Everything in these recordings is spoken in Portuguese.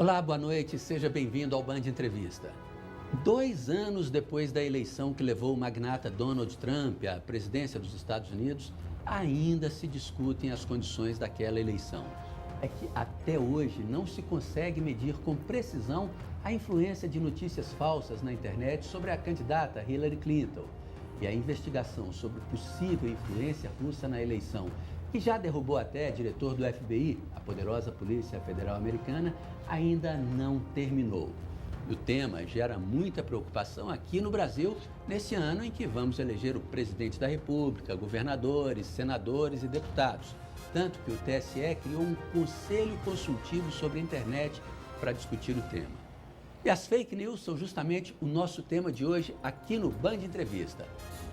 Olá, boa noite, seja bem-vindo ao Band Entrevista. 2 anos depois da eleição que levou o magnata Donald Trump à presidência dos Estados Unidos, ainda se discutem as condições daquela eleição. É que até hoje não se consegue medir com precisão a influência de notícias falsas na internet sobre a candidata Hillary Clinton. E a investigação sobre possível influência russa na eleição, que já derrubou até diretor do FBI, a poderosa Polícia Federal Americana, ainda não terminou. E o tema gera muita preocupação aqui no Brasil, nesse ano em que vamos eleger o presidente da República, governadores, senadores e deputados. Tanto que o TSE criou um conselho consultivo sobre a internet para discutir o tema. E as fake news são justamente o nosso tema de hoje aqui no Band Entrevista.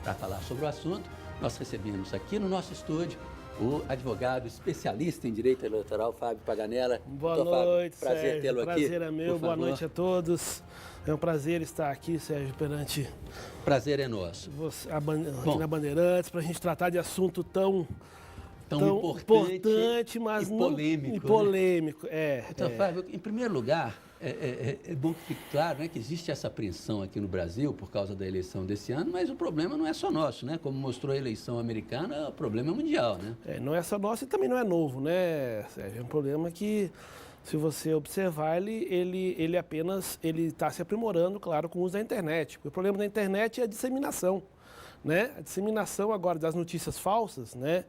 Para falar sobre o assunto, nós recebemos aqui no nosso estúdio o advogado especialista em direito eleitoral, Fábio Paganella. Boa noite, prazer Sérgio. tê-lo aqui. Prazer é meu, boa noite a todos. É um prazer estar aqui, Sérgio, perante... Prazer é nosso. Você, aqui na Bandeirantes, para a gente tratar de assunto tão importante, mas e polêmico. E polêmico, Então, Fábio, em primeiro lugar, é bom que fique claro, né, que existe essa apreensão aqui no Brasil por causa da eleição desse ano, mas o problema não é só nosso, né? Como mostrou a eleição americana, o problema é mundial, né? Não é só nosso e também não é novo, né, Sérgio? É um problema que, se você observar, ele apenas está se aprimorando, claro, com o uso da internet. Porque o problema da internet é a disseminação, né? A disseminação agora das notícias falsas, né?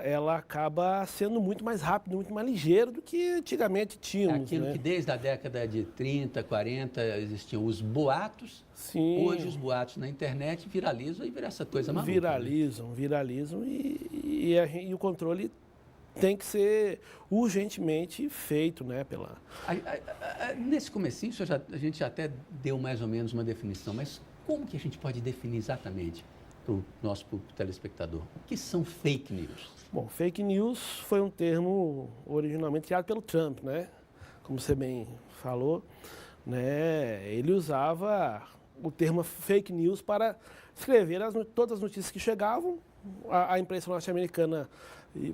Ela acaba sendo muito mais rápido, muito mais ligeiro do que antigamente tínhamos. É aquilo, né? Que desde a década de 30, 40 existiam os boatos. Sim. Hoje os boatos na internet viralizam e vira essa coisa maluca. Viralizam e o controle tem que ser urgentemente feito, né? Nesse comecinho, a gente até deu mais ou menos uma definição, mas como que a gente pode definir exatamente para o nosso público telespectador? O que são fake news? Bom, fake news foi um termo originalmente criado pelo Trump, né? Como você bem falou, né? Ele usava o termo fake news para escrever todas as notícias que chegavam. A imprensa norte-americana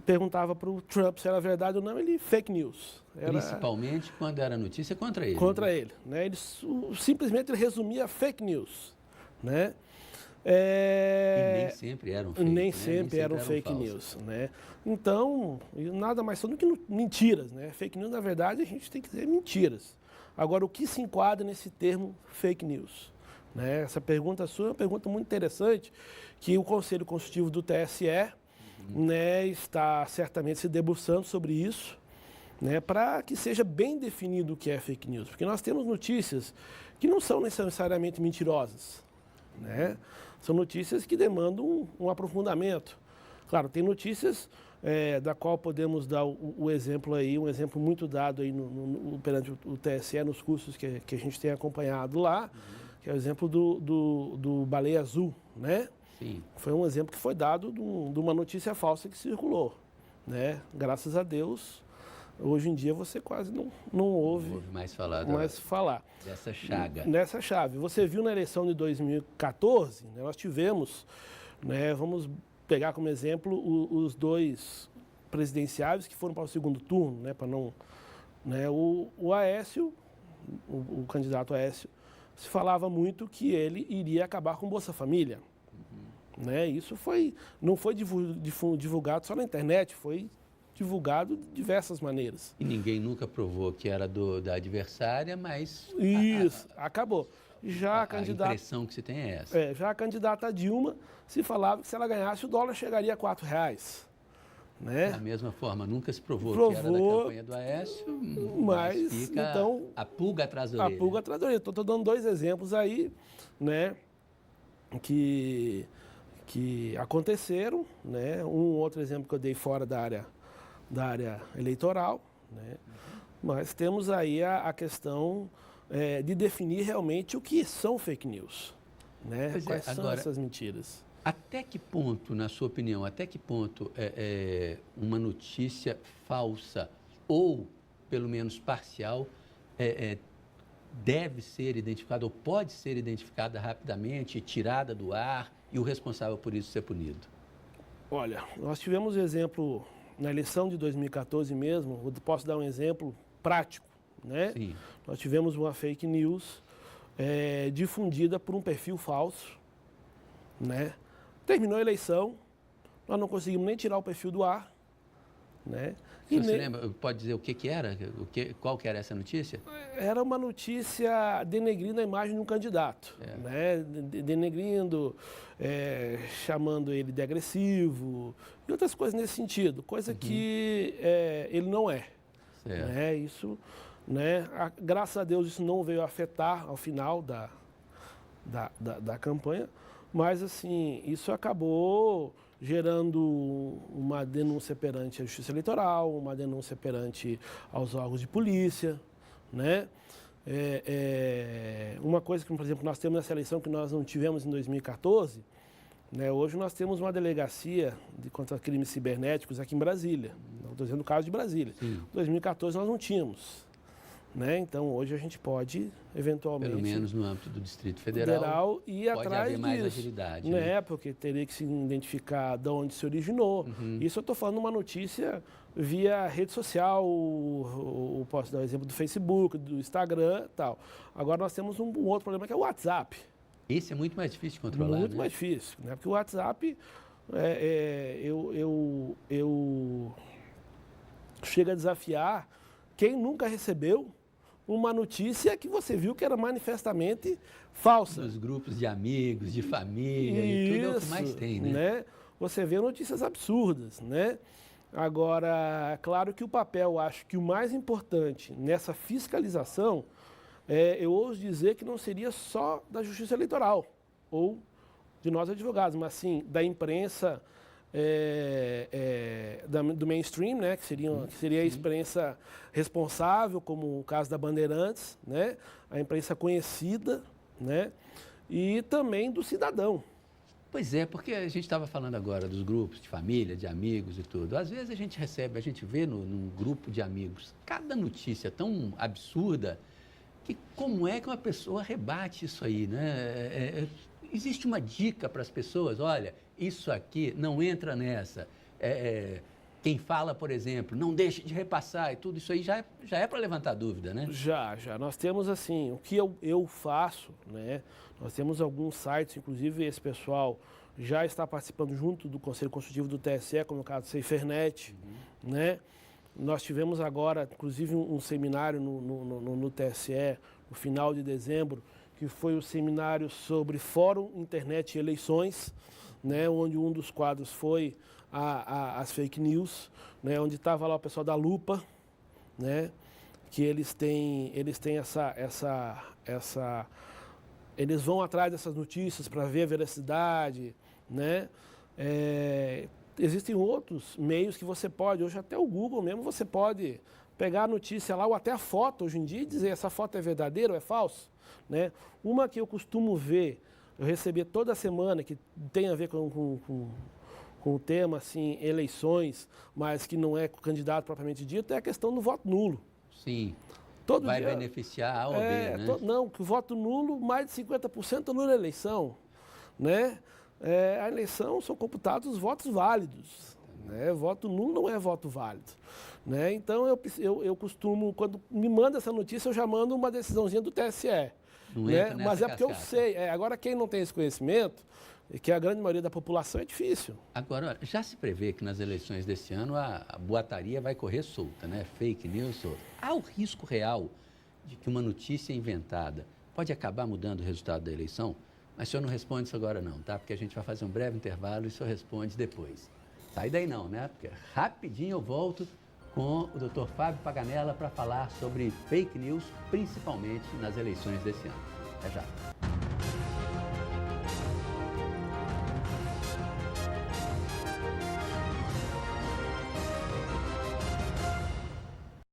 perguntava para o Trump se era verdade ou não, ele fake news. Principalmente quando era notícia contra ele. Contra ele, né? Simplesmente ele resumia fake news, né? E nem sempre eram fake, nem sempre eram fake news, né? Então, nada mais são do que mentiras, né? Fake news, na verdade, a gente tem que dizer mentiras. Agora, o que se enquadra nesse termo fake news? Né? Essa pergunta sua é uma pergunta muito interessante, que o Conselho Consultivo do TSE né, está certamente se debruçando sobre isso, né, para que seja bem definido o que é fake news. Porque nós temos notícias que não são necessariamente mentirosas, né? São notícias que demandam um aprofundamento. Claro, tem notícias da qual podemos dar o exemplo aí, um exemplo muito dado aí perante o TSE nos cursos que a gente tem acompanhado lá, que é o exemplo do Baleia Azul, né? Sim. Foi um exemplo que foi dado de uma notícia falsa que circulou, né? Graças a Deus, hoje em dia você quase não ouve mais falar dessa chaga. Nessa chave. Você viu na eleição de 2014, né, nós tivemos, né, vamos pegar como exemplo os 2 presidenciáveis que foram para o segundo turno, né, para não, né, o Aécio, o candidato Aécio, se falava muito que ele iria acabar com o Bolsa Família. Né? Isso não foi divulgado só na internet, foi divulgado de diversas maneiras. E ninguém nunca provou que era da adversária, mas... Isso, acabou. A impressão que se tem é essa. Já a candidata Dilma se falava que se ela ganhasse o dólar chegaria a R$4. Né? Da mesma forma, nunca se provou que era da campanha do Aécio, mas fica então, a pulga atrás da orelha. A pulga atrás da orelha. Estou dando 2 exemplos aí, né, que aconteceram, né? Um outro exemplo que eu dei fora da área eleitoral, né? Mas temos aí a questão de definir realmente o que são fake news, né? Quais são essas mentiras? Até que ponto, na sua opinião, uma notícia falsa ou, pelo menos, parcial, deve ser identificada ou pode ser identificada rapidamente, tirada do ar e o responsável por isso ser punido? Olha, nós tivemos exemplo na eleição de 2014 mesmo, eu posso dar um exemplo prático, né? Sim. Nós tivemos uma fake news difundida por um perfil falso, né? Terminou a eleição, nós não conseguimos nem tirar o perfil do ar, né? Você se lembra, pode dizer o que era? Qual que era essa notícia? Era uma notícia denegrindo a imagem de um candidato, né? Denegrindo, chamando ele de agressivo e outras coisas nesse sentido, coisa que ele não é. Né? Isso, né? Graças a Deus isso não veio afetar ao final da campanha, mas assim, isso acabou gerando uma denúncia perante a Justiça Eleitoral, uma denúncia perante aos órgãos de polícia, né? Uma coisa que, por exemplo, nós temos nessa eleição que nós não tivemos em 2014, né? Hoje nós temos uma delegacia contra crimes cibernéticos aqui em Brasília, estou dizendo o caso de Brasília. Em 2014 nós não tínhamos. Né? Então, hoje a gente pode, eventualmente... Pelo menos no âmbito do Distrito Federal ir pode atrás haver mais disso, agilidade. Né? Porque teria que se identificar de onde se originou. Isso eu estou falando uma notícia via rede social, posso dar o exemplo do Facebook, do Instagram e tal. Agora nós temos um outro problema que é o WhatsApp. Esse é muito mais difícil de controlar, Muito mais difícil, né? Porque o WhatsApp, eu chego a desafiar quem nunca recebeu uma notícia que você viu que era manifestamente falsa. Nos grupos de amigos, de família, e tudo é o que mais tem, né? Você vê notícias absurdas, né? Agora, claro que o papel, acho que o mais importante nessa fiscalização, eu ouso dizer que não seria só da Justiça Eleitoral ou de nós advogados, mas sim da imprensa, do mainstream, né, que seria a imprensa responsável, como o caso da Bandeirantes, né, a imprensa conhecida, né, e também do cidadão. Pois é, porque a gente estava falando agora dos grupos de família, de amigos e tudo. Às vezes a gente vê num grupo de amigos cada notícia tão absurda que como é que uma pessoa rebate isso aí, né? Existe uma dica para as pessoas, olha, isso aqui não entra nessa. Quem fala, por exemplo, não deixe de repassar e tudo isso aí já é para levantar dúvida, né? Já. Nós temos assim, o que eu faço, né? Nós temos alguns sites, inclusive esse pessoal já está participando junto do Conselho Consultivo do TSE, como o caso do Seifernet, né? Nós tivemos agora, inclusive, um seminário no TSE, no final de dezembro, que foi o seminário sobre Fórum, Internet e Eleições, né, onde um dos quadros foi as fake news, né, onde estava lá o pessoal da Lupa, né, que eles têm eles vão atrás dessas notícias para ver a veracidade, né? Existem outros meios que você pode, hoje até o Google mesmo, você pode pegar a notícia lá, ou até a foto hoje em dia, e dizer essa foto é verdadeira ou é falsa, né? Uma que eu costumo ver, eu recebi toda semana, que tem a ver com o tema, assim, eleições, mas que não é candidato propriamente dito, é a questão do voto nulo. Sim. Vai beneficiar A ou B, né? Não, que o voto nulo, mais de 50% anula a eleição, né? A eleição são computados os votos válidos, né? Voto nulo não é voto válido, né? Então eu costumo, quando me manda essa notícia, eu já mando uma decisãozinha do TSE, né? Mas é porque eu sei. Agora, quem não tem esse conhecimento, que a grande maioria da população, é difícil. Agora, já se prevê que nas eleições desse ano a boataria vai correr solta, né? Fake news solta. Há o risco real de que uma notícia inventada pode acabar mudando o resultado da eleição? Mas o senhor não responde isso agora não, tá? Porque a gente vai fazer um breve intervalo e o senhor responde depois. Sai daí não, né? Porque rapidinho eu volto com o Dr. Fábio Paganella para falar sobre fake news, principalmente nas eleições desse ano. Até já.